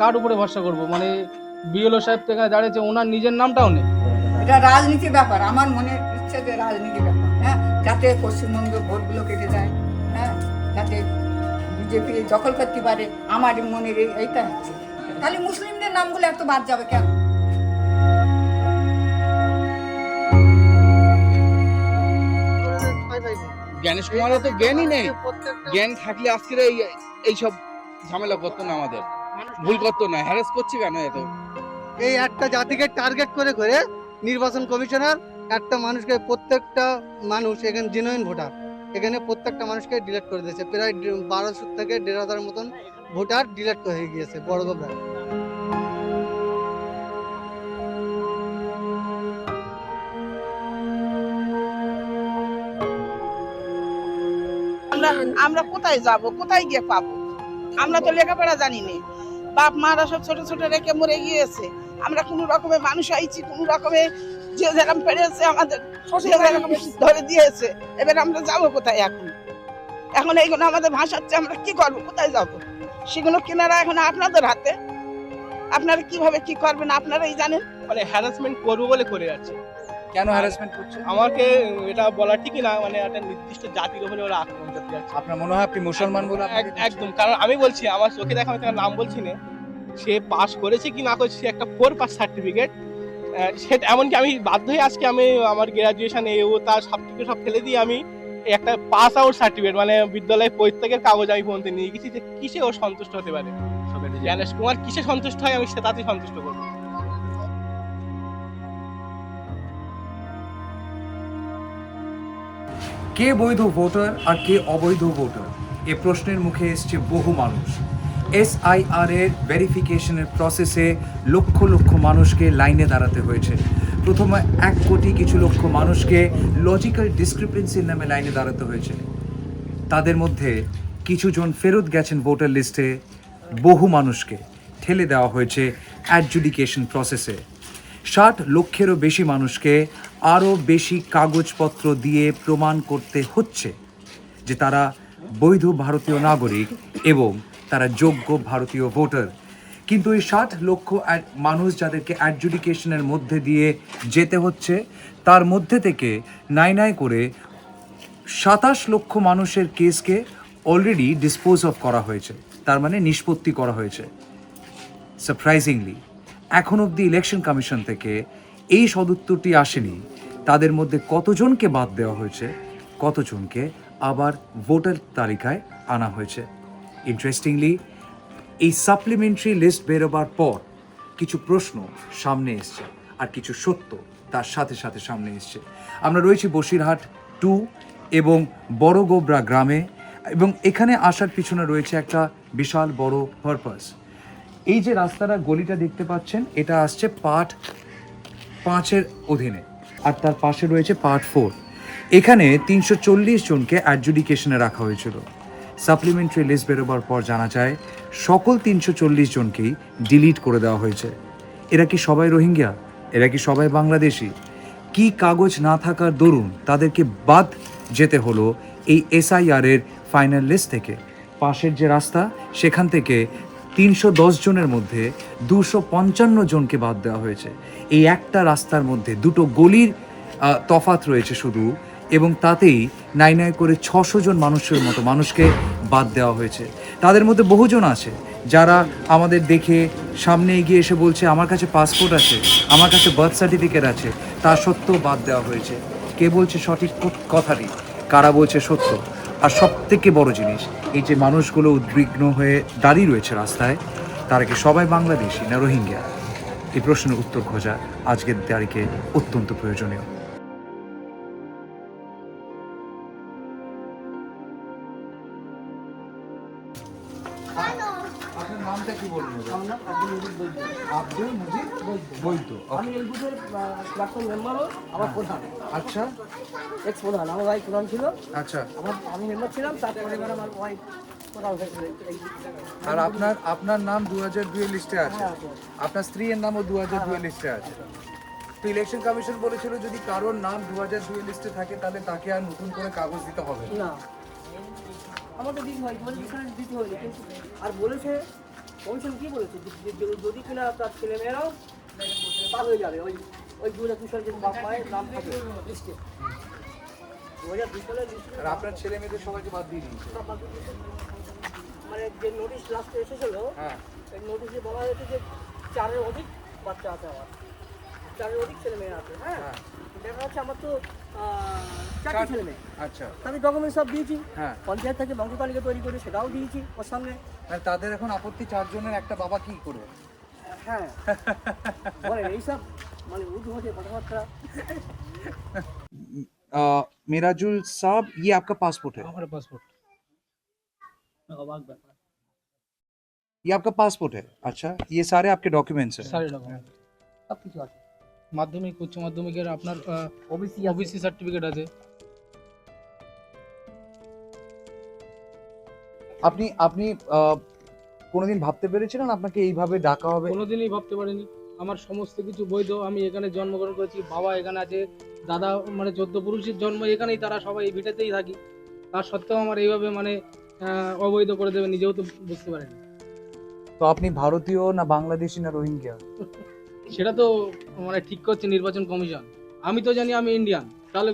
কার উপরে ভরসা করবো? মানে বিএলও সাহেব তো এখানে দাঁড়িয়েছে, ওনার নিজের নামটাও নেই। এটা রাজনীতি ব্যাপার, আমার মনের ইচ্ছে যে রাজনীতি ব্যাপার, হ্যাঁ, যাতে পশ্চিমবঙ্গে ভোটগুলো কেটে যায়, হ্যাঁ, যাতে বিজেপি দখল করতে পারে, আমার মনের এইটা হচ্ছে। তাহলে মুসলিমদের নামগুলো এত বাদ যাবে কেন? জ্ঞানেশ কুমারের তো জ্ঞানই নেই। জ্ঞান থাকলে আজকের এইসব ঝামেলা করতো না, আমাদের ভুল করতো না, হ্যারাস করছে কেন এত? এই একটা জাতিকে টার্গেট করে করে নির্বাচন কমিশনার একটা মানুষকে, প্রত্যেকটা মানুষ এখানে জেনুইন ভোটার, এখানে প্রত্যেকটা মানুষকে ডিলেট করে দিয়েছে। প্রায় 1200 থেকে 1500 মতন ভোটার ডিলেট হয়ে গিয়েছে বড় গোবরা। আমরা কোথায় যাব, কোথায় গিয়ে পাবো? আমরা তো লেখাপড়া জানি না, বাপ মারা সব ছোট ছোট রেখে মরে গিয়েছে। আমরা কোনো রকমের মানুষ আইছি, কোনো রকমে যে যেরকম পেরেছে আমাদের ধরে দিয়েছে। এবার আমরা যাব কোথায়? এখন এইগুলো আমাদের ভাষাচ্ছে, আমরা কি করবো, কোথায় যাব? সেগুলো কেনারা এখন আপনাদের হাতে, আপনারা কিভাবে কি করবেন আপনারাই জানেন। মানে হ্যারাসমেন্ট করবো বলে করে যাচ্ছে। কেন হ্যারাসমেন্ট করছে? আমাকে এটা বলা ঠিকই না, মানে একটা নির্দিষ্ট জাতির উপরে ওরা আক্রমণ করতে যাচ্ছে। আপনার মনে হয় আপনি মুসলমান বলে একদম, কারণ আমি বলছি, আমার চোখে দেখা, আমি তার নাম বলছি না, সে পাস করেছে কি না করেছে, সে একটা 4 পাস সার্টিফিকেট, সেটা এমনকি আমি বাধ্য হয়ে আজকে আমি আমার গ্রাজুয়েশন এও তার সার্টিফিকেট সব ফেলে দিয়ে আমি একটা পাস আউট সার্টিফিকেট, মানে বিদ্যালয় পরিত্যাগের কাগজ আমি পর্যন্ত নিয়ে গেছি, যে কিসে ও সন্তুষ্ট হতে পারে। জ্ঞানেশ কুমার কিসে সন্তুষ্ট হয়, আমি সে তাতেই সন্তুষ্ট করবো। কে বৈধ ভোটার আর কে অবৈধ ভোটার, এ প্রশ্নের মুখে এসছে বহু মানুষ। SIR এর ভেরিফিকেশনের প্রসেসে লক্ষ লক্ষ মানুষকে লাইনে দাঁড়াতে হয়েছে। প্রথমে 1 কোটি কিছু লক্ষ মানুষকে লজিক্যাল ডিসক্রিপেন্সির নামে লাইনে দাঁড়াতে হয়েছে। তাদের মধ্যে কিছু জন ফেরত গেছেন ভোটার লিস্টে, বহু মানুষকে ঠেলে দেওয়া হয়েছে অ্যাডজুডিকেশন প্রসেসে। 60 লক্ষেরও বেশি মানুষকে আরও বেশি কাগজপত্র দিয়ে প্রমাণ করতে হচ্ছে যে তারা বৈধ ভারতীয় নাগরিক এবং তারা যোগ্য ভারতীয় ভোটার। কিন্তু এই 60 লক্ষ মানুষ যাদেরকে অ্যাডজুডিকেশনের মধ্যে দিয়ে যেতে হচ্ছে, তার মধ্যে থেকে নাই করে 27 লক্ষ মানুষের কেসকে অলরেডি ডিসপোজ অফ করা হয়েছে, তার মানে নিষ্পত্তি করা হয়েছে। সারপ্রাইজিংলি এখন অবধি ইলেকশন কমিশন থেকে এই সদুত্তরটি আসেনি তাদের মধ্যে কতজনকে বাদ দেওয়া হয়েছে, কতজনকে আবার ভোটার তালিকায় আনা হয়েছে। ইন্টারেস্টিংলি এই সাপ্লিমেন্টারি লিস্ট বেরোবার পর কিছু প্রশ্ন সামনে এসছে আর কিছু সত্য তার সাথে সাথে সামনে এসছে। আমরা রয়েছি বসিরহাট 2 এবং বড় গোবরা গ্রামে, এবং এখানে আসার পিছনে রয়েছে একটা বিশাল বড় পারপাস। এই যে রাস্তাটা, গলিটা দেখতে পাচ্ছেন, এটা আসছে পার্ট 5-এর অধীনে, আর তার পাশে রয়েছে পার্ট 4। এখানে 340 জনকে অ্যাডজুডিকেশনে রাখা হয়েছিল। সাপ্লিমেন্টারি লিস্ট বেরোবার পর জানা যায় সকল 340 জনকেই ডিলিট করে দেওয়া হয়েছে। এরা কি সবাই রোহিঙ্গা? এরা কি সবাই বাংলাদেশি? কি কাগজ না থাকার দরুন তাদেরকে বাদ যেতে হলো এই SIR এর ফাইনাল লিস্ট থেকে? পাশের যে রাস্তা, সেখান থেকে 310 জনের মধ্যে 255 জনকে বাদ দেওয়া হয়েছে। এই একটা রাস্তার মধ্যে 2টো গলির তফাৎ রয়েছে শুধু, এবং তাতেই নাই করে 600 জন মানুষের মতো মানুষকে বাদ দেওয়া হয়েছে। তাদের মধ্যে বহুজন আছে যারা আমাদের দেখে সামনে এগিয়ে এসে বলছে আমার কাছে পাসপোর্ট আছে, আমার কাছে বার্থ সার্টিফিকেট আছে, তা সত্ত্বেও বাদ দেওয়া হয়েছে। কে বলছে সঠিক কথাটি, কারা বলছে সত্য? আর সবথেকে বড় জিনিস, এই যে মানুষগুলো উদ্বিগ্ন হয়ে দাঁড়িয়ে রয়েছে রাস্তায়, তারা কি সবাই বাংলাদেশি না রোহিঙ্গা? এই প্রশ্নের উত্তর খোঁজা আজকের তারিখে অত্যন্ত প্রয়োজনীয়। আপনার নামটা কি বলুন? আমার নাম আব্দুল মুজিব বৈদ্য। আমি এই বুথের প্রাক্তন মেম্বারও, আমার প্রধান, আচ্ছা এক্স প্রধান। আমার ভাই প্রধান ছিল, আচ্ছা। আমি মেম্বার ছিলাম, তারপরে এবার আমার ভাই প্রধান হয়েছিল। আর আপনার নাম 2002 লিস্টে আছে, আপনার স্ত্রীর নামও 2002 লিস্টে আছে। তো ইলেকশন কমিশন বলেছিল যদি কারোর নাম 2002 লিস্টে থাকে তাহলে তাকে আর নতুন করে কাগজ দিতে হবে না, আমাদের দিতে হয়, মানে ডিফারেন্স দিতে হয়, কিন্তু আর বলেছে কমিশন কি বলেছে যদি কিনা তার ছেলেমেয়েরাও পার হয়ে যাবে ওই ওই 2002 সালে যে বাপ মায়ের নাম থাকে লিস্টে 2002 সালের লিস্টে আর আপনার ছেলে মেয়েদের সবাইকে বাদ দিয়ে দিয়েছে। মানে যে নোটিশ লাস্টে এসেছিল হ্যাঁ, এই নোটিশে বলা হয়েছে যে 4-এর অধিক বাচ্চা আছে আমার 4-এর অধিক ছেলে মেয়ে আছে। হ্যাঁ হ্যাঁ, দেখা যাচ্ছে আমার তো 4টি ছেলে মেয়ে, আচ্ছা। আমি ডকুমেন্ট সব দিয়েছি, হ্যাঁ, পঞ্চায়েত থেকে বংশ তালিকা তৈরি করে সেটাও দিয়েছি ওর সামনে। মানে তাদের এখন আপত্তি 4 জনের একটা বাবা কি করবে? হ্যাঁ বলে এইসব মানে উদ্ভটে কথাবার্তা। मिराजुल साहब, ये आपका पासपोर्ट है? हमारा पासपोर्ट অবাক ব্যাপার। ये आपका पासपोर्ट है? अच्छा, ये सारे आपके डॉक्यूमेंट्स हैं? सारे डॉक्यूमेंट সব কিছু আছে, মাধ্যমিক উচ্চ মাধ্যমিকের আপনার ওবিসি ওবিসি সার্টিফিকেট আছে। আপনি আপনি কোনোদিন ভাবতে পেরেছিলেন আপনাকে এইভাবে ডাকা হবে? কোনোদিনই ভাবতে পারিনি। আমার সমস্ত কিছু বৈধ, আমি এখানে জন্মগ্রহণ করেছি, বাবা এখানে আছে, দাদা মানে 14 পুরুষের জন্ম এখানেই, তারা সবাই এই ভিটেতেই থাকি। তার সত্ত্বেও আমার এইভাবে মানে অবৈধ করে দেবে নিজেও তো বুঝতে পারিনি। তো আপনি ভারতীয় না বাংলাদেশি না রোহিঙ্গা? সেটা তো মানে ঠিক করছে নির্বাচন কমিশন। আমি তো জানি আমি ইন্ডিয়ান, তাহলে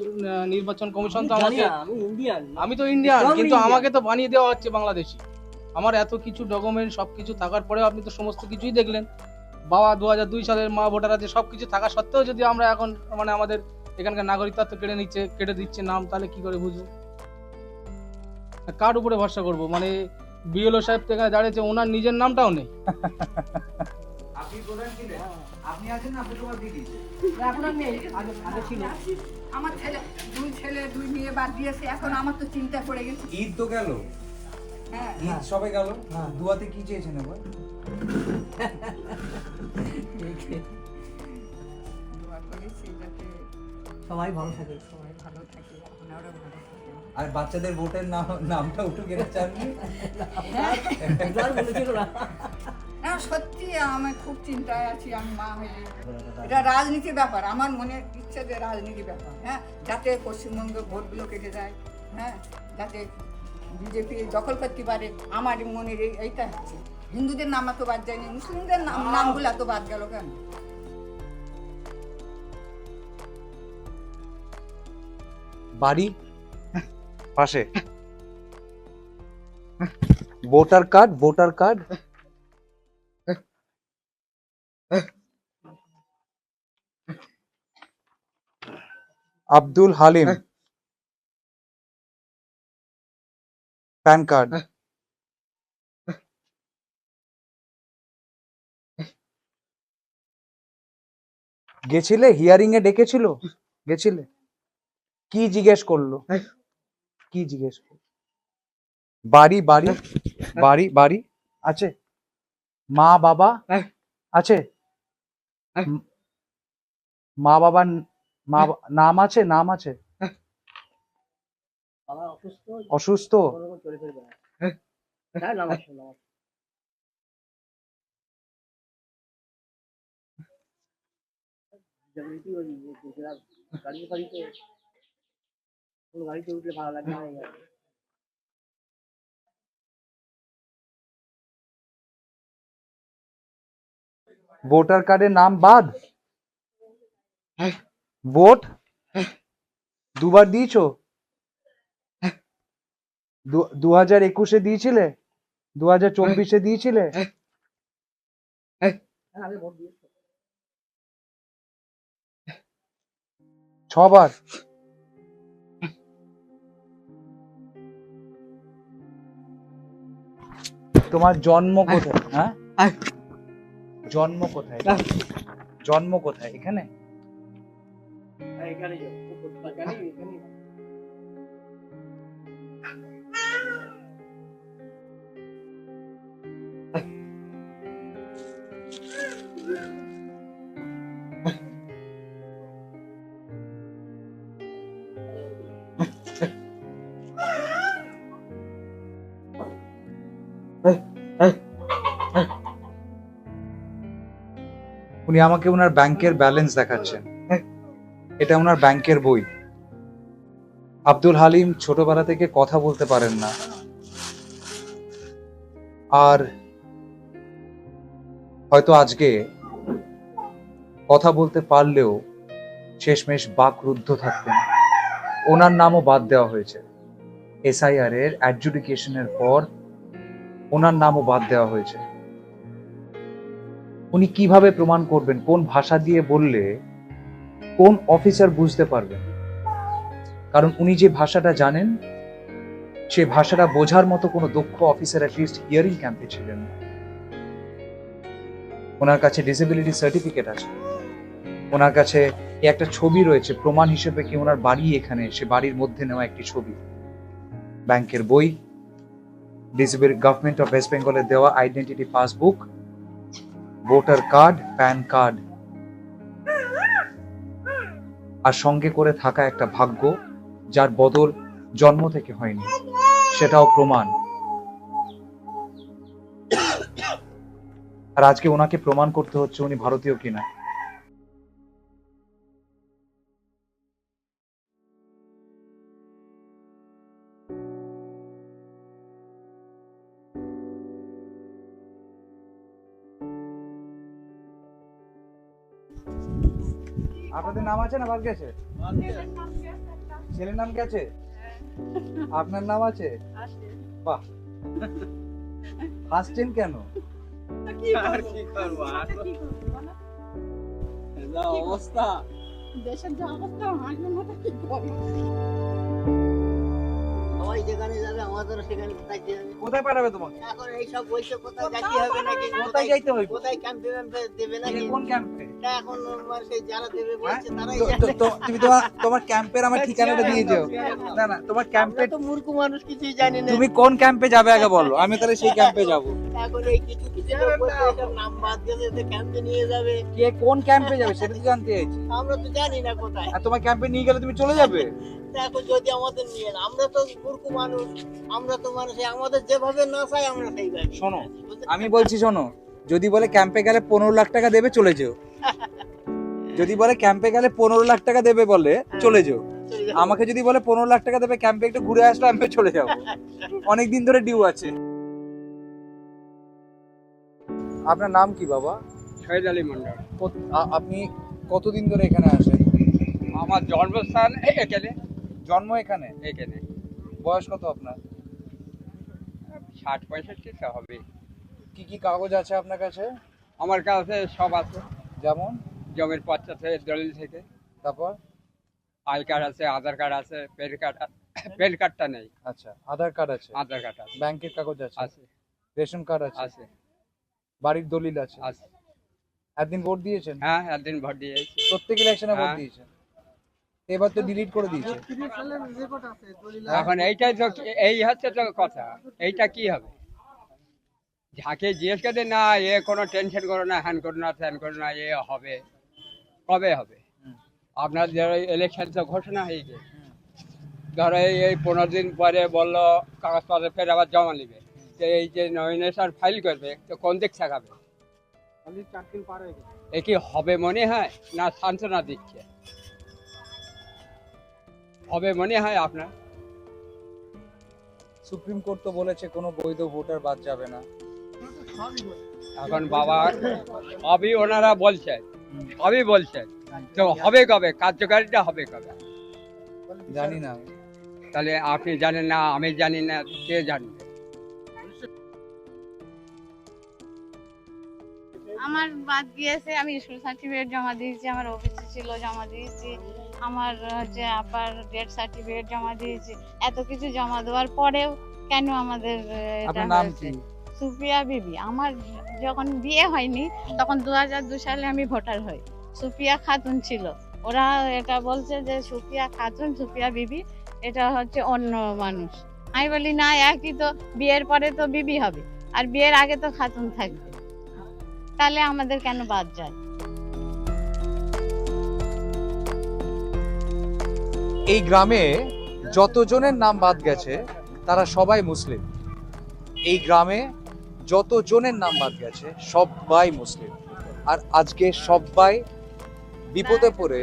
নির্বাচন কমিশন তো আমাকে, আমি ইন্ডিয়ান, আমি তো ইন্ডিয়ান Strong কিন্তু Indian। আমাকে তো বানিয়ে দেওয়া হচ্ছে বাংলাদেশি। আমার এত কিছু ডকুমেন্ট সব কিছু থাকার পরেও আপনি তো সমস্ত কিছুই দেখলেন। বাবা 2002 সালের মা ভোটার আছে, সব কিছু থাকা সত্ত্বেও যদি আমরা এখন মানে আমাদের এখানকার নাগরিকত্ব কেটে দিচ্ছে নাম, তাহলে কি করে বুঝবো? কার উপরে ভরসা করব? মানে বিএলও সাহেব তো এখানে দাঁড়িয়েছে, ওনার নিজের নামটাও নেই। আপনি প্রধান ছিলেন, আপনি আছেন না, আপনি তোমার দিদি। এখন আর নেই, আগে আগে ছিল। আমার ছেলে দুই মেয়ে বাদ দিয়েছে, এখন আমার তো চিন্তা পড়ে গেছে। ঈদ তো গেল, হ্যাঁ ঈদ সবে গেল, দুয়াতে কি চেয়েছেন এবার? দোয়া করেছি যাতে সবাই ভালো থাকে। সবাই ভালো থাকে, আপনারাও ভালো থাকেন। আর বাচ্চাদের ভোটের নামটা উঠুক এটা চাননি? একবার বলেছিল না। না সত্যি আমি খুব চিন্তায় আছি, আমি মা হয়ে। এটা রাজনীতির ব্যাপার, আমার মনের ইচ্ছা যে রাজনীতির ব্যাপার, হ্যাঁ, যাতে পশ্চিমবঙ্গের ভোটগুলো কেটে যায়, হ্যাঁ, যাতে বিজেপি দখল করতে পারে। আমার মনের এইটা হচ্ছে। হিন্দুদের নাম তো বাদ যায়নি, মুসলিমদের নামগুলো তো বাদ গেল কেন? বাড়ি পাশে, voter card Abdul Halim, PAN card, গেছিলে হিয়ারিং এ ডেকেছিল? গেছিলে? কি জিজ্ঞেস করলো? কি জিজ্ঞেস করলো? বাড়ি বাড়ি বাড়ি বাড়ি আছে? মা বাবা আছে? মা বাবার নাম আছে? নাম আছে? বাবা অসুস্থ, অসুস্থ? কোনোরকম চলে ফিরে বেড়ায়। হ্যাঁ নামাজ নামাজ। যেমনি ওই গাড়িতে কোনো গাড়িতে উঠলে ভালো লাগে না। ভোটার কার্ডের নাম বাদ? ভোট দুবার দিয়েছো? 2021-এ দিয়েছিলে? 2024-এ দিয়েছিলে? হ্যাঁ আগে ভোট দিয়েছে। 6 বার? তোমার জন্ম কোথায়? হ্যাঁ, জন্ম কোথায়? জন্ম কোথায়? এখানে? এখানে যাও, এখানে এখানে। উনি আমাকে ওনার ব্যাংকের ব্যালেন্স দেখাচ্ছেন, এটা ওনার ব্যাংকের বই। আব্দুল হালিম ছোটবেলা থেকে কথা বলতে পারেন না, আর হয়তো আজকে কথা বলতে পারলেও শেষমেশ বাকরুদ্ধ থাকতেন। ওনার নামও বাদ দেওয়া হয়েছে এসআইআর এর অ্যাডজুডিকেশনের পর, ওনার নামও বাদ দেওয়া হয়েছে। উনি কিভাবে প্রমাণ করবেন? কোন ভাষা দিয়ে বললে কোন অফিসার বুঝতে পারবেন? কারণ উনি যে ভাষাটা জানেন সে ভাষাটা বোঝার মতো কোনো দক্ষ অফিসার অ্যাটলিস্ট হিয়ারিং ক্যাম্পে ছিলেন না। ওনার কাছে ডিসেবিলিটি সার্টিফিকেট আছে, ওনার কাছে একটা ছবি রয়েছে প্রমাণ হিসেবে কি ওনার বাড়ি এখানে, সে বাড়ির মধ্যে নেওয়া একটি ছবি, ব্যাংকের বই, ডিসেবিলিটি গভর্নমেন্ট অফ ওয়েস্ট বেঙ্গলের দেওয়া identity passbook, voter card, PAN card, আর সঙ্গে করে থাকা একটা ভাগ্য যার বদল জন্ম থেকে হয়নি, সেটাও প্রমাণ। আর আজকে ওনাকে প্রমাণ করতে হচ্ছে উনি ভারতীয় কিনা। আপনাদের নাম আছে না বাদ গেছে? ছেলের নাম কি আছে? আপনার নাম আছে? বাহ, হাসছেন কেন? অবস্থা দেশের যে অবস্থা হাসবেন না তো কি করবো? সবাই যেখানে যাবে আমাদেরও সেখানে যাইতে হবে। কোথায় পাঠাবে তোমাকে? এখন এইসব বলছে কোথায় যাইতে হবে নাকি, কোথায় যাইতে হবে? কোথায় ক্যাম্পে দেবে নাকি, কোন ক্যাম্পে? তা এখন সেই যারা দেবে বলছে তারাই তুমি তোমার ক্যাম্পের আমার ঠিকানাটা দিয়ে যাও। না না, তোমার ক্যাম্পে তো মূর্খ মানুষ কিছুই জানি না। তুমি কোন ক্যাম্পে যাবে আগে বলো, আমি তাহলে সেই ক্যাম্পে যাব। এখন এই কিছু কিছু লোক বলছে এটার নাম বাদ গেছে, যে ক্যাম্পে নিয়ে যাবে। কে কোন ক্যাম্পে যাবে সেটা তো জানতে চাইছি। আমরা তো জানি না কোথায়। আর তোমার ক্যাম্পে নিয়ে গেলে তুমি চলে যাবে? তা এখন যদি আমাদের নিয়ে না, আমরা তো মূর্খ মানুষ, আমরা তো মানুষ, আমাদের যেভাবে না চাই আমরা সেইভাবে। শোনো, আমি বলছি শোনো, যদি বলে ক্যাম্পে গেলে 15 লাখ টাকা দেবে চলে যেও। যদি বলে ক্যাম্পে গেলে 15 লাখ টাকা দেবে বলে চলে যেও। আমাকে যদি বলে 15 লাখ টাকা দেবে ক্যাম্পে একটু ঘুরে আসলে আমি চলে যাব, অনেকদিন ধরে ডিউ আছে। আপনার নাম কি বাবা? শহীদ আলী মন্ডল। আপনি কতদিন ধরে এখানে আসেন? আমার জন্মস্থান এখানে। জন্ম এখানে? এখানে বয়স কত আপনার? 60-65 হবে। কি কি কাগজ আছে আপনার কাছে? আমার কাছে সব আছে, যেমন জমির পর্চা থেকে, দলিল থেকে, তারপর আই কার্ড আছে, আধার কার্ড আছে, প্যান কার্ডটা নেই। আচ্ছা, আধার কার্ড আছে, আধার কার্ড আছে, ব্যাংকের কাগজ আছে, আছে রেশন কার্ড আছে, আছে বাড়ির দলিল আছে। আছে। একদিন ভোট দিয়েছেন? হ্যাঁ, একদিন ভোট দিয়েছি। প্রত্যেক ইলেকশনে ভোট হ্যাঁ। দিয়েছেন, এবার তো ডিলিট করে দিয়েছে। এখন এইটাই তো, এই হচ্ছে তো কথা। এইটা কি হবে? যাকে জিজ্ঞেস করতে না, এ কোনো টেনশন করো না, হ্যান করো না, ত্যান করো না, এ হবে। কবে হবে? আপনার ইলেকশন তো ঘোষণা হয়ে গেছে। ধরো এই 15 দিন পরে বললো কাগজপত্র ফের আবার জমা নেবে, তো এই যে নমিনেশন ফাইল করবে, তো কোন দিক শেখাবে? এ কি হবে মনে হয়, না সান্ত্বনা দিচ্ছে? হবে মনে হয় আপনার? সুপ্রিম কোর্ট তো বলেছে কোনো বৈধ ভোটার বাদ যাবে না। এখন বাবা সবই ওনারা বলছেন, সবই বলছেন, তো হবে কবে? কার্যকারিতা হবে কবে? জানি না। তাহলে আপনি জানেন না, আমি জানি না, কে জানবে? আমার বাদ গিয়েছে, আমি স্কুল সার্টিফিকেট জমা দিয়েছি, আমার ওবিসি ছিল জমা দিয়েছি, আমার হচ্ছে আপার ডেথ সার্টিফিকেট জমা দিয়েছি। এত কিছু জমা দেওয়ার পরেও কেন আমাদের এটা আপনার নাম হয়েছে? কি? সুফিয়া বিবি। আমার যখন বিয়ে হয়নি তখন 2002 সালে আমি ভোটার হই। সুফিয়া খাতুন ছিল, ওরা এটা বলছে যে সুফিয়া খাতুন, সুফিয়া বিবি, এটা হচ্ছে অন্য মানুষ। আমি বলি না, একই তো, বিয়ের পরে তো বিবি হবে, আর বিয়ের আগে তো খাতুন থাকবে, তাহলে আমাদের কেন বাদ যায়? এই গ্রামে যতজনের নাম বাদ গেছে তারা সবাই মুসলিম। এই গ্রামে যতজনের নাম বাদ গেছে সবাই মুসলিম। আর আজকে সবাই বিপদে পড়ে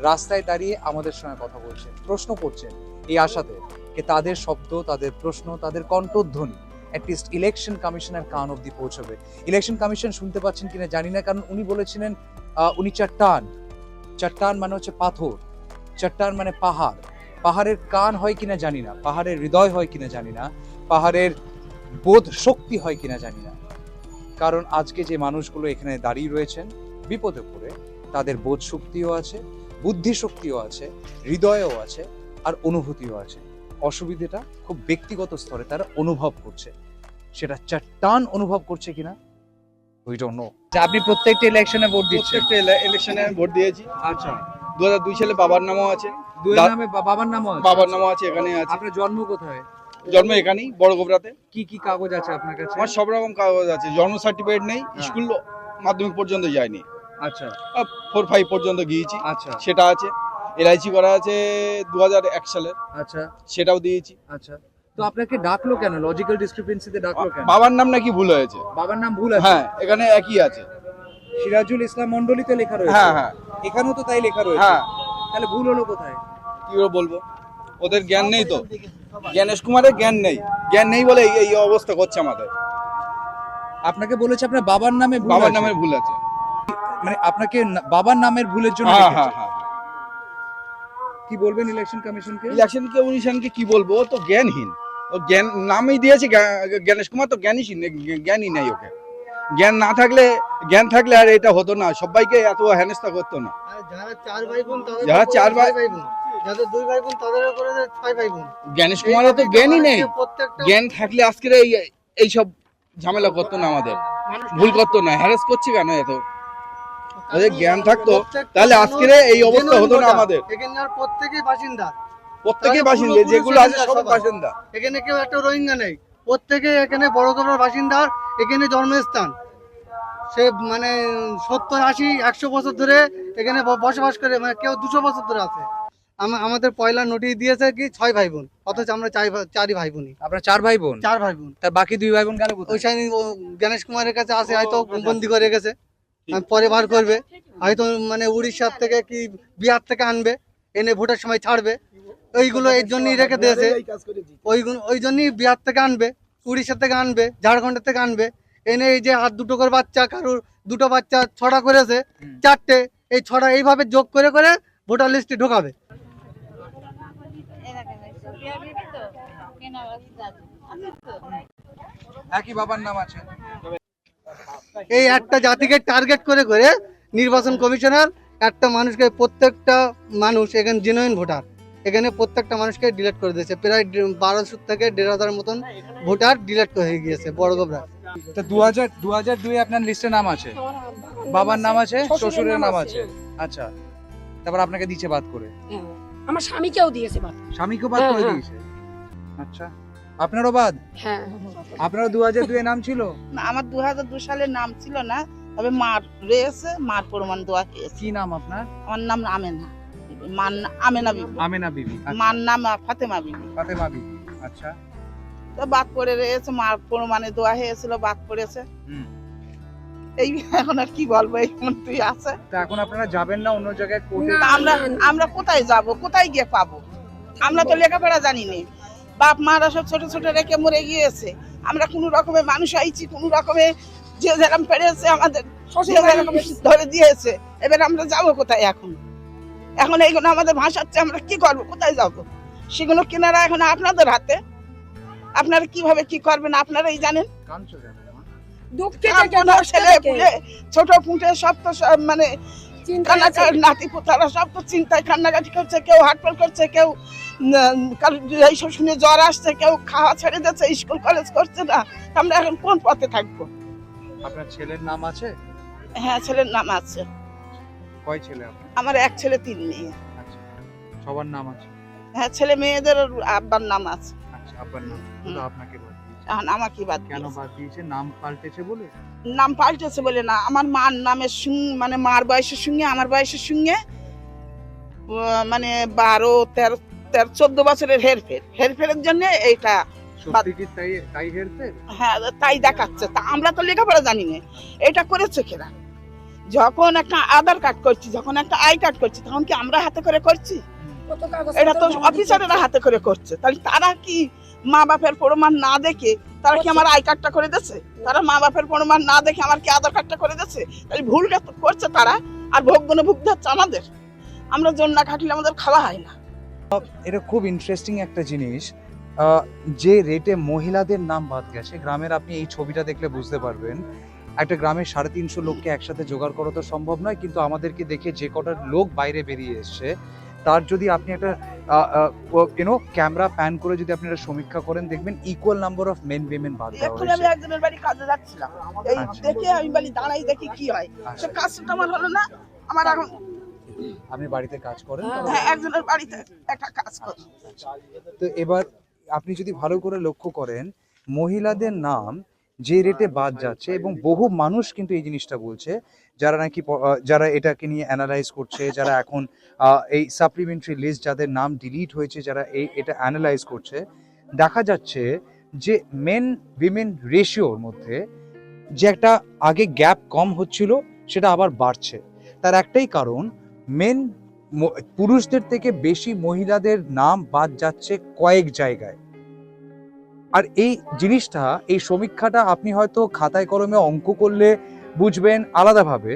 রাস্তায় দাঁড়িয়ে আমাদের সঙ্গে কথা বলছে, প্রশ্ন করছেন এই আশাতে যে তাদের শব্দ, তাদের প্রশ্ন, তাদের কণ্ঠধ্বনি অ্যাটলিস্ট ইলেকশন কমিশনের কান অব্দি পৌঁছবে। ইলেকশন কমিশন শুনতে পাচ্ছেন কিনা জানি না, কারণ উনি বলেছিলেন উনি চট্টান মানে হচ্ছে পাথর, চট্টান মানে পাহাড়। পাহাড়ের কান হয় কিনা জানি না, পাহাড়ের হৃদয় হয় কিনা জানি না, পাহাড়ের বোধ শক্তি হয় কিনা জানি না। কারণ আজকে যে মানুষগুলো এখানে দাঁড়িয়ে রয়েছেন বিপদে পড়ে, তাদের বোধ শক্তিও আছে, বুদ্ধি শক্তিও আছে, হৃদয়ও আছে, আর অনুভূতিও আছে। অসুবিধাটা খুব ব্যক্তিগত স্তরে তারা অনুভব করছে, সেটা চট্টান অনুভব করছে কিনা উই ডোন্ট নো। আপনি প্রত্যেকটা ইলেকশনে ভোট দিচ্ছেন? প্রত্যেকটা ইলেকশনে ভোট দিয়েছি। আচ্ছা, 2002 সালে বাবার নামও আছে, দুয়ের নামে বাবার নামও আছে? বাবার নামও আছে, এখানে আছে। আপনার জন্ম কোথায়? জন্ম এখানেই, বড় গোবরাতে। কি কি কাগজ আছে আপনার কাছে? আমার সব রকম কাগজ আছে, জন্ম সার্টিফিকেট নেই, হ্যাঁ। স্কুল মাধ্যমিক পর্যন্ত যায়নি, আচ্ছা 4-5 পর্যন্ত গিয়েছি, আচ্ছা সেটা আছে। এলআইসি করা আছে 2001 সালে, আচ্ছা সেটাও দিয়েছি। আচ্ছা। তো আপনাকে ডাকলো কেন? লজিক্যাল ডিসক্রিপেন্সিতে ডাকলো কেন? বাবার নাম নাকি ভুল হয়েছে। বাবার নাম ভুল আছে? হ্যাঁ, এখানে একই আছে। সিরাজুল ইসলাম মন্ডলিতে লেখা রয়েছে। হ্যাঁ হ্যাঁ এখানেও তো তাই লেখা রয়েছে। হ্যাঁ, তাহলে ভুল হলো কোথায়? কি করে বলবো, ওদের জ্ঞান নেই তো। জ্ঞানেশ কুমারের জ্ঞান নেই বলে এই অবস্থা করছে আমাদের। আপনাকে বলেছে আপনার বাবার নামে ভুল বাবার আছে? নামের ভুল আছে। মানে আপনাকে বাবার নামের ভুলের জন্য হ্যাঁ রেখেছে। হ্যাঁ হ্যাঁ। কি বলবেন ইলেকশন কমিশনকে? ইলেকশনকে কি বলবো, ও তো জ্ঞানহীন। ও জ্ঞান নামই দিয়েছে জ্ঞানেশ কুমার, তো জ্ঞানই নেই ওকে। জ্ঞান থাকলে আর এটা হতো না, সবাইকে এত হেনস্থা করতো না। আর যারা 4 ভাই বোন তাদের যারা উপরে 4 ভাই 6 বোন, যাদের 2 ভাই বোন তাদের উপরে 6 ভাই বোন। জ্ঞানেশ কুমারের তো জ্ঞানই নেই। প্রত্যেকটা জ্ঞান থাকলে আজকের এই সব ঝামেলা করতো না, আমাদের ভুল করতো না, হ্যারাস করছে কেন এত? ওদের জ্ঞান থাকতো তাহলে আজকের এই অবস্থা হতো না আমাদের। এখানকার প্রত্যেকেই বাসিন্দা, প্রত্যেকে বাসিন্দা, যেগুলো আছে সব বাসিন্দা। এখানে কেউ একটা রোহিঙ্গা নেই, প্রত্যেকে এখানে বড় গোবরার বাসিন্দা, এখানে জন্মস্থান। সে মানে 70, 80, 100 বছর ধরে এখানে বসবাস করে, মানে কেউ 200 বছর ধরে আছে। আমাদের পয়লা নোটিশ দিয়েছে কি 6 ভাই বোন, অথচ আমরা 4 ভাই বোনই। আপনারা 4 ভাই বোন? 4 ভাই বোন। তার বাকি 2 ভাই বোন গেল কোথায়? ওই সাইনি গণেশ কুমারের কাছে আছে, হয়তো বন্দি করে রেখেছে, পরে বার করবে। হয়তো মানে উড়িষ্যার থেকে কি বিহার থেকে আনবে, এনে ভোটের সময় ছাড়বে। এইগুলো এই জন্যই রেখে দিয়েছে, ওই জন্যই বিহার থেকে আনবে, উড়িষ্যা থেকে আনবে, ঝাড়খণ্ডের থেকে আনবে, এনে এই যে হাত দুটো করে বাচ্চা, কারোর 2টো বাচ্চা 6টা করেছে, 4টে, এই 6টা এইভাবে যোগ করে করে ভোটার লিস্টে ঢোকাবে। একই বাবার নাম আছে। এই একটা জাতিকে টার্গেট করে করে নির্বাচন কমিশনার একটা মানুষকে, প্রত্যেকটা মানুষ এখানে জেনুইন ভোটার, এখানে প্রত্যেকটা মানুষকে ডিলিট করে দিয়েছে। প্রায় 1200 থেকে 1500 মতন ভোটার ডিলিট হয়ে গিয়েছে বড় গোবরা। তো 2002 আপনার লিস্টে নাম আছে, বাবার নাম আছে, শ্বশুরের নাম আছে। আচ্ছা, তারপর আপনাকে দিয়েছে বাদ করে? আমার স্বামীকেও দিয়েছে বাদ। স্বামীকেও বাদ করে দিয়েছে? আচ্ছা, আপনারও বাদ? হ্যাঁ, আপনারও 2002 নাম ছিল? না, আমার 2002 সালে নাম ছিল না, তবে মার রয়েছে, মার প্রমাণ দেওয়া হয়েছে। কি নাম আপনার? আমার নাম আমেনা, মার আমেনা বিবি। আমেনা বিবি। মার নাম ফাতেমা বিবি। ফাতেমা বিবি। আচ্ছা, তো বাদ করে রয়েছে, মার প্রমাণে দেওয়া হয়েছিল, বাদ করেছে। এই এখন আর কি বলবো, এই তুই আছে। তো এখন আপনারা যাবেন না অন্য জায়গায় কোর্টে? আমরা কোথায় যাব, কোথায় গিয়ে পাবো? আমরা তো লেখাপড়া জানি না, বাপ মারা সব ছোট ছোট রেখে মরে গিয়েছে। আমরা কোন রকমের মানুষ আইছি, কোন রকমের যে যেরকম পেরেছে আমাদের ধরে দিয়েছে। এবার আমরা যাব কোথায়? এখন এইগুলো আমাদের ভাষাচ্ছে, আমরা কি করবো, কোথায় যাব? সেগুলো কেনারা এখন আপনাদের হাতে, আপনারা কিভাবে কি করবেন আপনারাই জানেন। ছোট পুঁটে সব তো মানে নাতি পুতারা সব তো চিন্তায় কান্নাকাটি করছে, কেউ হাটফল করছে, কেউ এইসব শুনে জ্বর আসছে, কেউ খাওয়া ছেড়ে দিচ্ছে, স্কুল কলেজ করছে না। আমরা এখন কোন পথে থাকবো? আপনার ছেলের নাম আছে? হ্যাঁ, ছেলের নাম আছে। কয় ছেলে আপনার? আমার 1 ছেলে 3 মেয়ে। আচ্ছা, সবার নাম আছে? হ্যাঁ, ছেলে মেয়েদের আব্বার নাম আছে। আচ্ছা, আব্বার নাম। তো আপনাকে বাদ দিয়েছে? এখন আমাকে বাদ কেন দিয়েছে। বাদ দিয়েছে? নাম পাল্টেছে বলে? নাম পাল্টেছে বলে না, আমার মার নামের সঙ্গে, মানে মার বয়সের সঙ্গে আমার বয়সের সঙ্গে মানে 12, 13, 14 বছরের হেরফেরের জন্য এইটা। সত্যি কি তাই হেরফের? হ্যাঁ, তাই দেখাচ্ছে। তা আমরা তো লেখাপড়া জানি না, এটা করেছে কেনা। যখন একটা আধার কার্ড করছি, যখন একটা আই কার্ড করছি, তখন কি আমরা হাতে করে করছি? এটা তো অফিসারেরা হাতে করে করছে। তাহলে তারা কি মা বাপের প্রমাণ না দেখে তারা কি আমার আই কার্ডটা করে দিচ্ছে? তারা মা বাপের প্রমাণ না দেখে আমার কি আধার কার্ডটা করে দিচ্ছে? তাই ভুলটা করছে তারা, আর ভুগতে হচ্ছে আমাদের। আমরা জন্য না খাটলে আমাদের খাওয়া হয় না। এটা খুব ইন্টারেস্টিং একটা জিনিস। যে রেটে মহিলাদের নাম বাদ গেছে গ্রামের, আপনি এই ছবিটা দেখলে বুঝতে পারবেন। একটা গ্রামের 350 লোককে একসাথে জোগাড় করা তো সম্ভব নয়, কিন্তু আমাদেরকে দেখে যে কটা লোক বাইরে বেরিয়ে এসছে তার যদি আপনি একটা ক্যামেরা প্যান করে যদি আপনি একটা সমীক্ষা করেন, দেখবেন equal number of men women বাদ দেওয়া এখন আমি হয়েছে। একজনের বাড়ি কাজে যাচ্ছিলাম, এই আচ্ছা। দেখে আমি বলি দাঁড়াই দেখি কি হয়। সে কাজটা আমার হলো না, আমার এখন আপনি বাড়িতে কাজ করেন? হ্যাঁ, একজনের বাড়িতে একটা কাজ করি। তো এবার আপনি যদি ভালো করে লক্ষ্য করেন, মহিলাদের নাম যে রেটে বাদ যাচ্ছে, এবং বহু মানুষ কিন্তু এই জিনিসটা বলছে, যারা নাকি যারা এটাকে নিয়ে অ্যানালাইজ করছে, যারা এখন এই সাপ্লিমেন্টারি লিস্ট যাদের নাম ডিলিট হয়েছে, যারা এটা অ্যানালাইজ করছে, দেখা যাচ্ছে যে মেন উইমেন রেশিওর মধ্যে যে একটা আগে গ্যাপ কম হচ্ছিল সেটা আবার বাড়ছে। তার একটাই কারণ, পুরুষদের থেকে বেশি মহিলাদের নাম বাদ যাচ্ছে কয়েক জায়গায়। আর এই জিনিসটা, এই সমীক্ষাটা আপনি হয়তো খাতায় কলমে অঙ্ক করলে বুঝবেন আলাদাভাবে,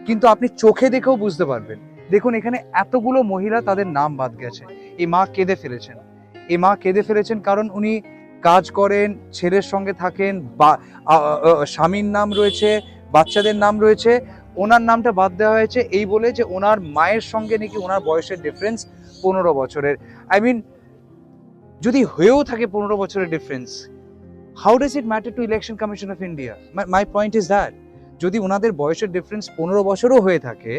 কিন্তু আপনি চোখে দেখেও বুঝতে পারবেন। দেখুন এখানে এতগুলো মহিলা তাদের নাম বাদ গেছে। এই মা কেঁদে ফেলেছেন, কারণ উনি কাজ করেন, ছেলের সঙ্গে থাকেন, বা স্বামীর নাম রয়েছে, বাচ্চাদের নাম রয়েছে, ওনার নামটা বাদ দেওয়া হয়েছে এই বলে যে ওনার মায়ের সঙ্গে নাকি ওনার বয়সের ডিফারেন্স 15 বছরের। আই মিন, যদি হয়েও থাকে 15 বছরের difference, how does it matter to election commission of India? My point is that যদি ওনাদের বয়সের ডিফারেন্স 15 বছরও হয়ে থাকে,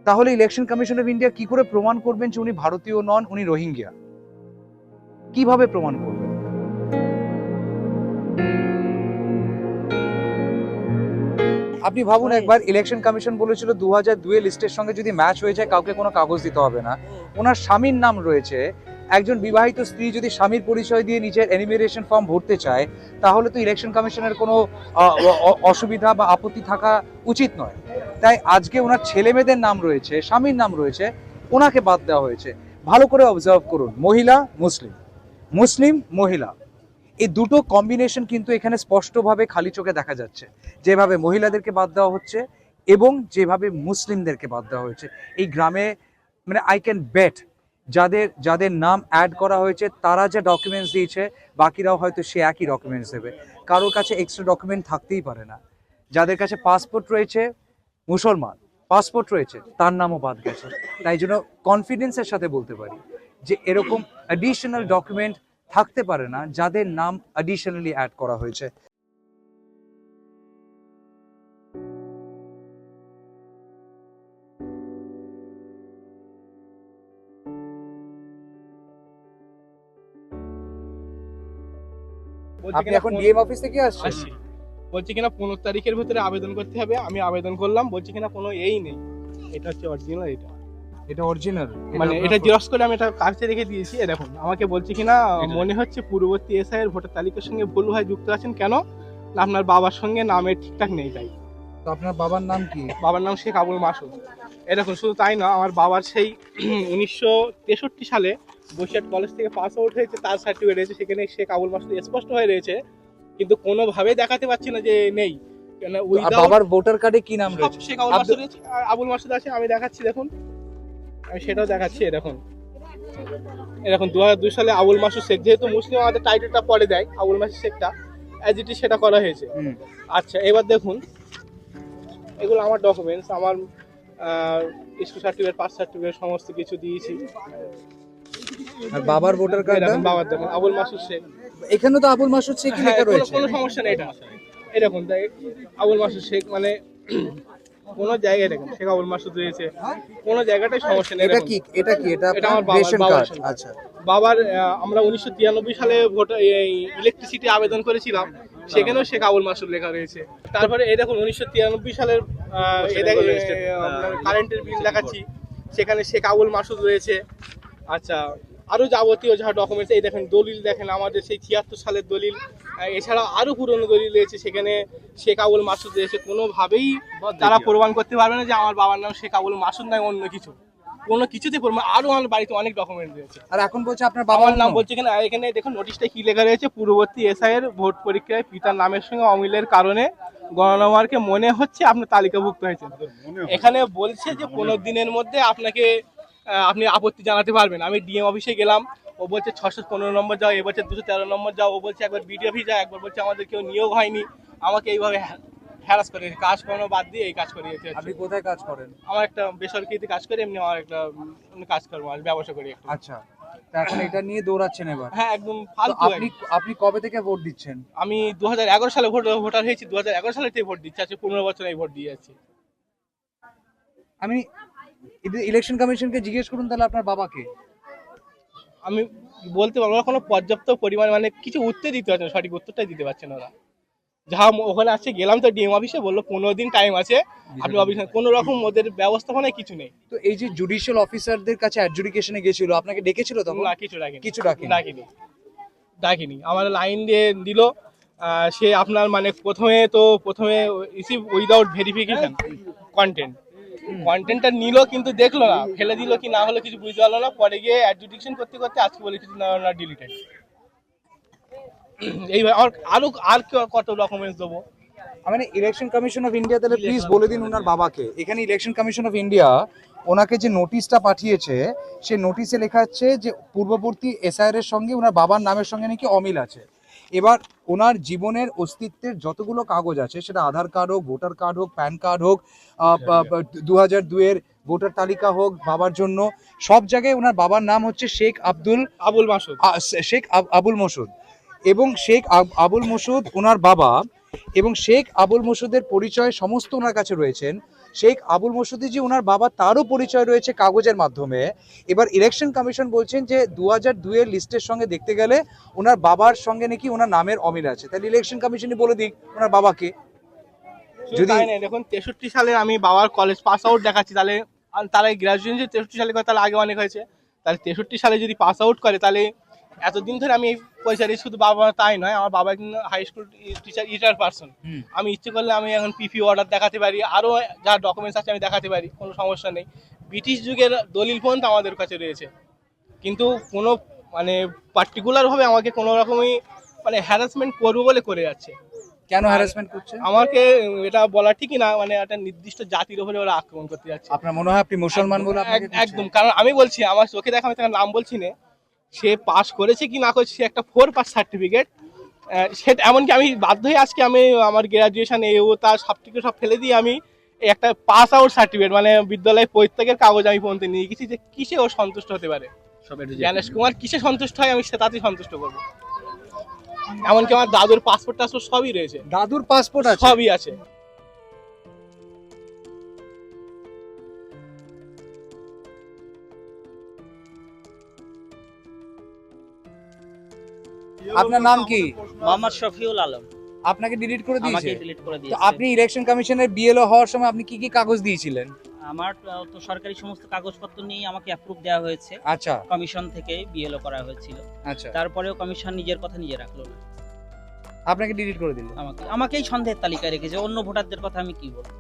তাহলে ইলেকশন কমিশন অফ ইন্ডিয়া কি করে প্রমাণ করবেন যে উনি ভারতীয় নন, উনি রোহিঙ্গিয়া? কিভাবে প্রমাণ করবেন? আপনি ভাবুন একবার, ইলেকশন কমিশন বলেছিল 2002 লিস্টের সঙ্গে যদি ম্যাচ হয়ে যায় কাউকে কোনো কাগজ দিতে হবে না। ওনার স্বামীর নাম রয়েছে, একজন বিবাহিত স্ত্রী যদি স্বামীর পরিচয় দিয়ে নিজের এনিমিরেশন ফর্ম ভরতে চায়, তাহলে তো ইলেকশন কমিশনের কোনো অসুবিধা বা আপত্তি থাকা উচিত নয়। তাই আজকে ওনার ছেলে মেয়েদের নাম রয়েছে, স্বামীর নাম রয়েছে, ওনাকে বাদ দেওয়া হয়েছে। ভালো করে অবজার্ভ করুন, মহিলা মুসলিম, মুসলিম মহিলা, এই দুটো কম্বিনেশন কিন্তু এখানে স্পষ্টভাবে খালি চোখে দেখা যাচ্ছে, যেভাবে মহিলাদেরকে বাদ দেওয়া হচ্ছে এবং যেভাবে মুসলিমদেরকে বাদ দেওয়া হয়েছে। এই গ্রামে মানে আই ক্যান বেট যাদের নাম অ্যাড করা হয়েছে তারা যে ডকুমেন্টস দিয়েছে, বাকিরাও হয়তো সে একই ডকুমেন্টস দেবে। কারোর কাছে এক্সট্রা ডকুমেন্ট থাকতেই পারে না। যাদের কাছে পাসপোর্ট রয়েছে, মুসলমান পাসপোর্ট রয়েছে, তার নামও বাদ গেছে। তাই জন্য কনফিডেন্সের সাথে বলতে পারি যে এরকম অ্যাডিশনাল ডকুমেন্ট থাকতে পারে না যাদের নাম অ্যাডিশনালি অ্যাড করা হয়েছে। আপনি এখন ডিএম অফিস থেকে আসছেন? আসছি, বলছি কিনা 15 তারিখের ভিতরে আবেদন করতে হবে। আমি আবেদন করলাম, বলছি কিনা কোনো এই নেই। এটা হচ্ছে অরিজিনাল, এটা অরিজিনাল, মানে এটা জেরক্স করে আমি এটা কাগজে রেখে দিয়েছি। দেখুন, আমাকে বলছে কিনা মনে হচ্ছে পূর্ববর্তী এসআই এর ভোটার তালিকার সঙ্গে ভুল হয় যুক্ত আছেন, কেন না আপনার বাবার সঙ্গে নামের ঠিকঠাক নেই। তাই তো আপনার বাবার নাম কি? বাবার নাম শেখ আবুল মাসুদ। এরকম শুধু তাই না, আমার বাবার সেই 1963 সালে বসিরহাট কলেজ থেকে পাস আউট হয়েছে, তার সার্টিফিকেট রয়েছে, সেখানে শেখ আবুল মাসুদ স্পষ্ট হয়ে রয়েছে, কিন্তু কোনোভাবেই দেখাতে পারছি না যে নেই। বাবার ভোটার কার্ডে কি নাম রয়েছে? শেখ আবুল মাসুদ রয়েছে, আবুল মাসুদ আছে। আমি দেখাচ্ছি, দেখুন, আমি সেটাও দেখাচ্ছি। এরকম 2002 সালে আবুল মাসুদ শেখ, যেহেতু মুসলিম আমাদের টাইটেলটা পরে দেয়, আবুল মাসুদ শেখটা অ্যাজ ইট ইজ সেটা করা হয়েছে। আচ্ছা, এবার দেখুন, এগুলো আমার ডকুমেন্টস, আমার স্কুল সার্টিফিকেট, পাস সার্টিফিকেট সমস্ত কিছু দিয়েছি। আর বাবার ভোটার কার্ড? বাবার দেখুন, আবুল মাসুদ শেখ। এখানে তো আবুল মাসুদ শেখ লেখা রয়েছে। কোনো সমস্যা নেই। এটা এরকম আবুল মাসুদ শেখ, মানে কোন জায়গায় দেখেন শেখ আবুল মাসুদ রয়েছে, কোন জায়গাটাই সমস্যা নেই। এটা কি এটা আমার রেশন কার্ড। আচ্ছা, বাবার আমরা 1993 সালে ভোটার ইলেকট্রিসিটি আবেদন করেছিলাম, সেখানেও শেখ আবুল মাসুদ লেখা রয়েছে। তারপরে এই দেখুন 1993 সালের কারেন্টের বিল দেখাচ্ছি, সেখানে শেখ আবুল মাসুদ রয়েছে। আচ্ছা, আরো যাবতীয় যা ডকুমেন্টস, এই দেখেন দলিল, দেখেন আমাদের সেই 76 সালের দলিল, এছাড়া আরো পুরনো দলিল রয়েছে, সেখানে শেখ আবুল মাসুদ রয়েছে। কোনোভাবেই তারা প্রমাণ করতে পারবে না যে আমার বাবার নাম শেখ আবুল মাসুদ নয় অন্য কিছু। কোনো কিছুতে পড়বো না। আরো আমার বাড়িতে অনেক ডকুমেন্ট রয়েছে। আর এখন বলছে আপনার বাবার বাবার নাম নাম বলছে এখানে, এখানে দেখুন নোটিশটা কি লেখা রয়েছে, পূর্ববর্তী এসআই এর ভোট পরীক্ষায় পিতার নামের সঙ্গে অমিলের কারণে গণনামার্কে মনে হচ্ছে আপনার তালিকাভুক্ত হয়েছে। এখানে বলছে যে 15 দিনের মধ্যে আপনাকে আপনি আপত্তি জানাতে পারবেন। আমি ডিএম অফিসে গেলাম, ও বলছে 615 নম্বর যাও, এবছর 213 নম্বর যাও, ও বলছে একবার বিডি অফিস যাও, একবার বলছে আমাদের কেউ নিয়োগ হয়নি। আমাকে এইভাবে হ্যারাস করে, কাজ করানো বাদ দিয়ে এই কাজ করিয়েছে। আপনি কোথায় কাজ করেন? আমার একটা বেসরকারিতে কাজ করি, এমনি আমার একটা কাজ করবো, ব্যবসা করি একটা। আচ্ছা, তা এখন এটা নিয়ে দৌড়াচ্ছেন এবার? হ্যাঁ, একদম তো ফালতু। আপনি কবে থেকে ভোট দিচ্ছেন? আমি 2011 সালে ভোটার হয়েছি, 2011 সালে থেকে ভোট দিচ্ছি, আজকে 15 বছর এই ভোট দিয়ে যাচ্ছি। আমি ইলেকশন কমিশনকে জিজ্ঞেস করুন তাহলে আপনার বাবাকে। আমি বলতে পারবো না, কোনো পর্যাপ্ত পরিমাণ মানে কিছু উত্তর দিতে পারছে না, সঠিক উত্তরটাই দিতে পারছে না ওরা। যা ওখানে আছে, গেলাম তো ডিএম অফিসে, বললো 15 দিন টাইম আছে, আপনি অফিসে কোনো রকম ওদের ব্যবস্থাপনায় কিছু নেই। তো এই যে জুডিশিয়াল অফিসারদের কাছে অ্যাডজুডিকেশনে গেছিল, আপনাকে ডেকেছিল তখন? না, কিছু ডাকিনি। কিছু ডাকিনি। আমার লাইন দিয়ে দিল, সে আপনার মানে প্রথমে রিসিভ উইদাউট ভেরিফিকেশন কন্টেন্টটা নিল, কিন্তু দেখলো না, ফেলে দিল কি না হলো কিছু বুঝতে পারলো না। পরে গিয়ে অ্যাডজুডিকেশন করতে করতে আজকে বলে কিছু না ডিলিটেড। এইভাবে আর কত ডকুমেন্টস দেবো? মানে ইলেকশন কমিশন অফ ইন্ডিয়া তাহলে প্লিজ বলে দিন ওনার বাবাকে। এখানে ইলেকশন কমিশন অফ ইন্ডিয়া ওনাকে যে নোটিশটা পাঠিয়েছে, সেই নোটিশে লেখা আছে যে পূর্ববর্তী এসআইআর এর সঙ্গে ওনার বাবার নামের সঙ্গে নাকি অমিল আছে। এবার ওনার জীবনের অস্তিত্বের যতগুলো কাগজ আছে, সেটা আধার কার্ড হোক, ভোটার কার্ড হোক, প্যান কার্ড হোক, 2002 ভোটার তালিকা হোক, বাবার জন্য সব জায়গায় ওনার বাবার নাম হচ্ছে শেখ আবুল মসুদ এবং শেখ আবুল মসুদ ওনার বাবা, এবং শেখ আবুল মসুদের পরিচয় সমস্ত ওনার কাছে রয়েছেন। শেখ আবুল মসুদি যে ওনার বাবা, তারও পরিচয় রয়েছে কাগজের মাধ্যমে। এবার ইলেকশন কমিশন বলছেন যে 2002 লিস্টের সঙ্গে দেখতে গেলে ওনার বাবার সঙ্গে নাকি ওনার নামের অমিল আছে। তাহলে ইলেকশন কমিশনই বলে দিক ওনার বাবাকে। যদি দেখুন 63 সালে আমি বাবার কলেজ পাস আউট দেখাচ্ছি, তাহলে গ্রাজুয়েশন যে 63 সালে করে, তাহলে আগে অনেক হয়েছে। তাহলে 63 সালে যদি পাস আউট করে, তাহলে এতদিন ধরে আমি পয়সা দিই। শুধু বাবা তাই নয়, আমার বাবা কিন্তু high school teacher, retired person. আমি ইচ্ছে করলে আমি এখন পিপি অর্ডার দেখাতে পারি, আরও যা ডকুমেন্টস আছে আমি দেখাতে পারি, কোনো সমস্যা নেই। ব্রিটিশ যুগের দলিল পর্যন্ত আমাদের কাছে রয়েছে, কিন্তু কোনো মানে পার্টিকুলারভাবে আমাকে কোনো রকমই মানে হ্যারাসমেন্ট করবো বলে করে যাচ্ছে। কেন হ্যারাসমেন্ট করছে? আমাকে এটা বলা ঠিকই না, মানে একটা নির্দিষ্ট জাতির উপরে ওরা আক্রমণ করতে যাচ্ছে। আপনার মনে হয় আপনি মুসলমান বলে? একদম, কারণ আমি বলছি, আমার চোখে দেখা, আমি তার নাম বলছি না, সে পাস করেছে কি না করেছে, সে একটা 4 পাস সার্টিফিকেট, সেটা এমনকি আমি বাধ্য হয়ে আজকে আমি আমার গ্রাজুয়েশন তার সাবটিকে সব ফেলে দিয়ে আমি একটা পাস আউট সার্টিফিকেট মানে বিদ্যালয় প্রত্যেকের কাগজ আমি পর্যন্ত নিয়ে গেছি, যে কিসে ও সন্তুষ্ট হতে পারে। জ্ঞানেশ কুমার কিসে সন্তুষ্ট হয়, আমি সে তাতেই সন্তুষ্ট করবো। এমনকি আমার দাদুর পাসপোর্ট টাসপোর্ট সবই রয়েছে। দাদুর পাসপোর্ট আছে? সবই আছে। আপনার নাম কি? মোহাম্মদ শফিউল আলম। আপনাকে ডিলিট করে দিয়েছে? আমাকে ডিলিট করে তো দিয়েছে। আপনি ইলেকশন কমিশনের বিএলও হওয়ার সময় আপনি কি কি কাগজ দিয়েছিলেন? আমার তো সরকারি সমস্ত কাগজপত্র নিয়ে আমাকে অ্যাপ্রুভ দেওয়া হয়েছে। আচ্ছা, কমিশন থেকে বিএলও করা হয়েছিল। আচ্ছা, তারপরেও কমিশন নিজের কথা নিজে রাখলো না, আপনাকে ডিলিট করে দিল। আমাকেই সন্দেহের তালিকায় রেখেছে। অন্য ভোটারদের কথা আমি কি বলবো?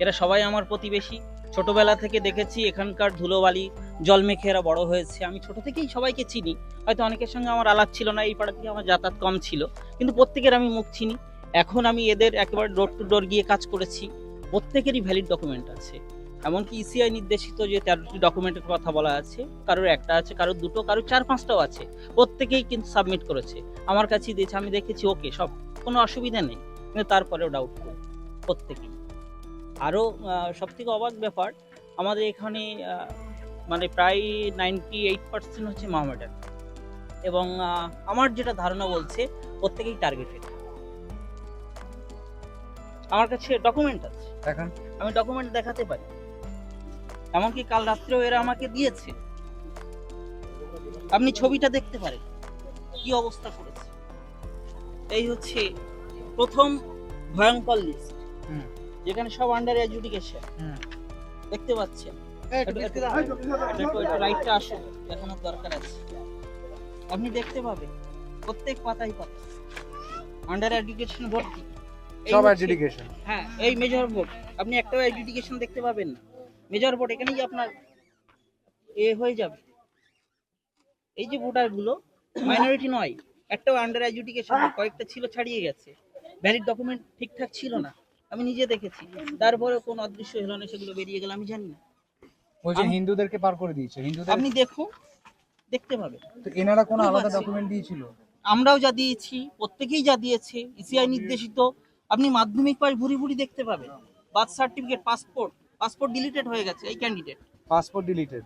এরা সবাই আমার প্রতিবেশী, ছোটবেলা থেকে দেখেছি, এখানকার ধুলোবালি জল মেখে এরা বড় হয়েছে। আমি ছোট থেকেই সবাইকে চিনি, হয়তো অনেকের সঙ্গে আমার আলাপ ছিল না, এই পাড়া থেকে আমার যাতায়াত কম ছিল, কিন্তু প্রত্যেকের আমি মুখ চিনি। এখন আমি এদের একেবারে ডোর টু ডোর গিয়ে কাজ করেছি, প্রত্যেকেরই ভ্যালিড ডকুমেন্ট আছে। এমনকি ইসিআই নির্দেশিত যে 13টি ডকুমেন্টের কথা বলা আছে, কারোর একটা আছে, কারোর দুটো, কারোর 4-5টাও আছে, প্রত্যেকেই কিন্তু সাবমিট করেছে, আমার কাছেই দিয়েছে। আমি দেখেছি ওকে, সব কোনো অসুবিধা নেই, কিন্তু তারপরেও ডাউট করি প্রত্যেকেই। আরও সবথেকে অবাক ব্যাপার, আমাদের এখানে মানে প্রায় 98% হচ্ছে মোহামেডান, এবং আমার যেটা ধারণা বলছে প্রত্যেকেই টার্গেটেড। আমার কাছে ডকুমেন্ট আছে, এখন আমি ডকুমেন্ট দেখাতে পারি। এমনকি কাল রাত্রেও এরা আমাকে দিয়েছে, আপনি ছবিটা দেখতে পারেন কি অবস্থা করেছে। এই হচ্ছে প্রথম ভয়ঙ্কর লিস্ট, যেখানে সব আন্ডার এডুকেশন দেখতে পাচ্ছেন। রাইটটা আসে, দেখানোর দরকার আছে, আপনি দেখতে পাবেন প্রত্যেক পাতায় পাতা আন্ডার এডুকেশন ভর্তি, সব এডুকেশন। হ্যাঁ, এই মেজর বোর্ড আপনি একটাও এডুকেশন দেখতে পাবেন না। মেজর বোর্ড এখানেই আপনার হয়ে যাবে। এই যে ভোটারগুলো মাইনরিটি নয়, একটাও আন্ডার এডুকেশন, কয়েকটা ছিল ছাড়িয়ে গেছে, ভ্যালিড ডকুমেন্ট ঠিকঠাক ছিল না, আমি নিজে দেখেছি। তারপরে কোন অদৃশ্য হলো না, সেগুলো বেরিয়ে গেল, আমি জানি না। বলছেন হিন্দুদেরকে পার করে দিয়েছে, হিন্দুদের আপনি দেখুন, দেখতে পাবেন। তো এনারা কোনো আলাদা ডকুমেন্ট দিয়েছিল? আমরাও যা দিয়েছি, প্রত্যেকেই যা দিয়েছে, ইসিআই নির্দেশিত। আপনি মাধ্যমিক পাস ভুরি ভুরি দেখতে পাবেন, বার্থ সার্টিফিকেট, পাসপোর্ট ডিলিটেড হয়ে গেছে এই ক্যান্ডিডেট। Passport deleted?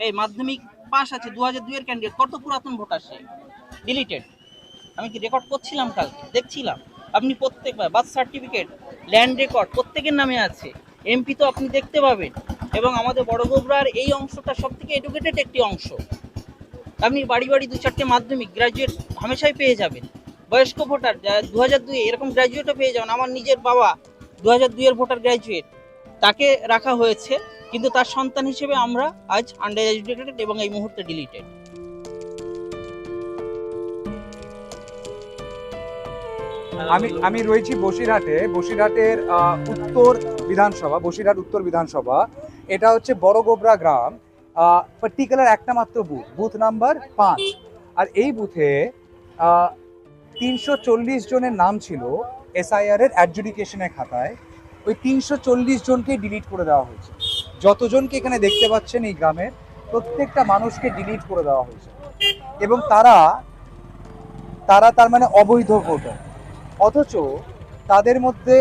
এই মাধ্যমিক পাস আছে 2002 এর ক্যান্ডিডেট, কত পুরাতন ভোটার সে, ডিলিটেড। আমি কি রেকর্ড করছিলাম, কালকে দেখছিলাম। আপনি প্রত্যেকবার বার্থ সার্টিফিকেট, ল্যান্ড রেকর্ড প্রত্যেকের নামে আছে। এমপি তো আপনি দেখতে পাবেন। এবং আমাদের বড়গোবরার এই অংশটা সব থেকে এডুকেটেড একটি অংশ। আপনি বাড়ি বাড়ি 2-4টে মাধ্যমিক গ্রাজুয়েট হামেশাই পেয়ে যাবেন। বয়স্ক ভোটার 2002 এরকম গ্রাজুয়েটও পেয়ে যাবেন। আমার নিজের বাবা 2002 এর ভোটার গ্রাজুয়েট, তাকে রাখা হয়েছে, কিন্তু তার সন্তান হিসেবে আমরা আজ আন্ডার এডুকেটেড এবং এই মুহূর্তে ডিলিটেড। আমি রয়েছি বসিরহাটের উত্তর বিধানসভা, বসিরহাট উত্তর বিধানসভা। এটা হচ্ছে বড়গোবরা গ্রাম, পার্টিকুলার একটা মাত্র বুথ নাম্বার 5। আর এই বুথে 340 জনের নাম ছিল এসআইআর এর অ্যাডজুডিকেশনের খাতায়। ওই 340 জনকে ডিলিট করে দেওয়া হয়েছে। যতজনকে এখানে দেখতে পাচ্ছেন এই গ্রামের প্রত্যেকটা মানুষকে ডিলিট করে দেওয়া হয়েছে, এবং তারা তার মানে অবৈধ ভোটার। অথচ তাদের মধ্যে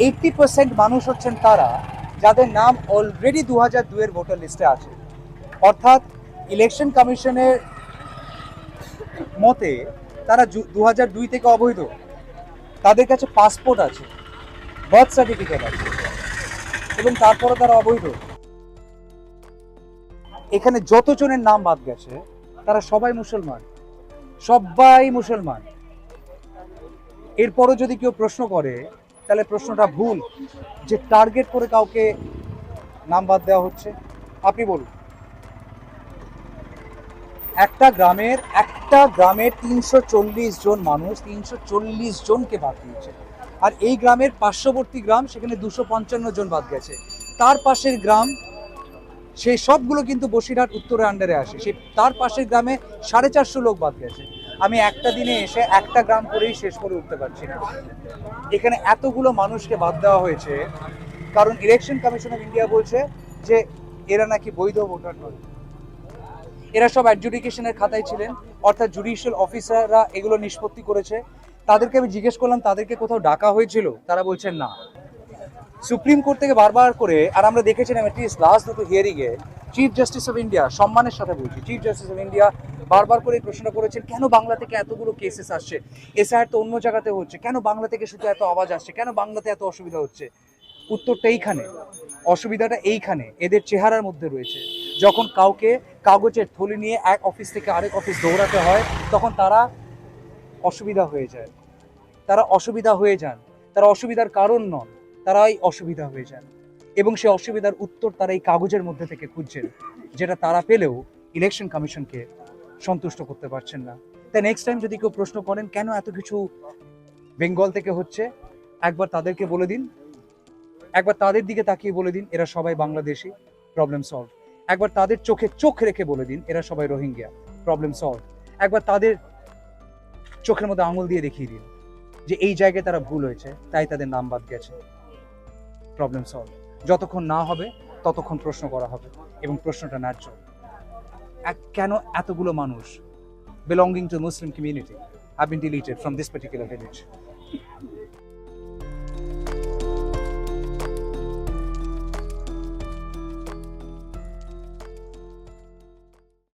80% মানুষ হচ্ছেন তারা যাদের নাম অলরেডি 2002 এর ভোটার লিস্টে আছে। অর্থাৎ ইলেকশন কমিশনের মতে তারা 2002 থেকে অবৈধ, তাদের কাছে পাসপোর্ট আছে, বার্থ সার্টিফিকেট আছে, এবং তারপরে তারা অবৈধ। এখানে যতজনের নাম বাদ গেছে তারা সবাই মুসলমান। এরপরও যদি কেউ প্রশ্ন করে তাহলে প্রশ্নটা ভুল, যে টার্গেট করে কাউকে নাম বাদ দেওয়া হচ্ছে। আপনি বলুন, একটা গ্রামের 340 জন মানুষ 340 জনকে বাদ দিয়েছে। আর এই গ্রামের পার্শ্ববর্তী গ্রাম, সেখানে 255 জন বাদ গেছে। তার পাশের গ্রাম, সেই সবগুলো কিন্তু বসিরহাট উত্তরের আন্ডারে আসে। সে তার পাশের গ্রামে 450 লোক বাদ গেছে। আমি একটা দিনে এসে একটা গ্রাম করেই শেষ করে উঠতে পারছি না। এখানে এতগুলো মানুষকে বাদ দেওয়া হয়েছে কারণ ইলেকশন কমিশন অফ ইন্ডিয়া বলছে যে এরা নাকি বৈধ ভোটার নয়। এরা সব অ্যাডজুডিকেশনের খাতায় ছিলেন, অর্থাৎ জুডিশিয়াল অফিসাররা এগুলো নিষ্পত্তি করেছে। তাদেরকে আমি জিজ্ঞেস করলাম তাদেরকে কোথাও ডাকা হয়েছিল, তারা বলছেন না। সুপ্রিম কোর্ট থেকে বারবার করে, আর আমরা দেখেছিলাম এটলিস্ট লাস্ট দুটো হিয়ারিংয়ে, চিফ জাস্টিস অফ ইন্ডিয়া, সম্মানের সাথে বলছি, চিফ জাস্টিস অফ ইন্ডিয়া বারবার করে প্রশ্নটা করেছেন, কেন বাংলা থেকে এতগুলো কেসেস আসছে, এসআইআর তো অন্য জায়গাতে হচ্ছে, কেন বাংলা থেকে শুধু এত আওয়াজ আসছে, কেন বাংলাতে এত অসুবিধা হচ্ছে? উত্তরটা এইখানে, অসুবিধাটা এইখানে, এদের চেহারার মধ্যে রয়েছে। যখন কাউকে কাগজের থলি নিয়ে এক অফিস থেকে আরেক অফিস দৌড়াতে হয়, তখন তারা অসুবিধা হয়ে যান। তারা অসুবিধার কারণ নন, তারাই অসুবিধা হয়ে যান। এবং সেই অসুবিধার উত্তর তারা এই কাগজের মধ্যে থেকে খুঁজছেন, যেটা তারা পেলেও ইলেকশন কমিশনকে সন্তুষ্ট করতে পারছেন না। তাই নেক্সট টাইম যদি কেউ প্রশ্ন করেন কেন এত কিছু বেঙ্গল থেকে হচ্ছে, একবার তাদেরকে বলে দিন, একবার তাদের দিকে তাকিয়ে বলে দিন এরা সবাই বাংলাদেশি, প্রবলেম সলভ। একবার তাদের চোখে চোখ রেখে বলে দিন এরা সবাই রোহিঙ্গা, প্রবলেম সলভ। একবার তাদের চোখের মধ্যে আঙুল দিয়ে দেখিয়ে দিন যে এই জায়গায় তারা ভুল হয়েছে, তাই তাদের নাম বাদ গেছে, প্রবলেম সলভ। যতক্ষণ না হবে ততক্ষণ প্রশ্ন করা হবে, এবং প্রশ্নটা ন্যায্য। কেন এতগুলো মানুষ belonging to Muslim community have been deleted from this particular village?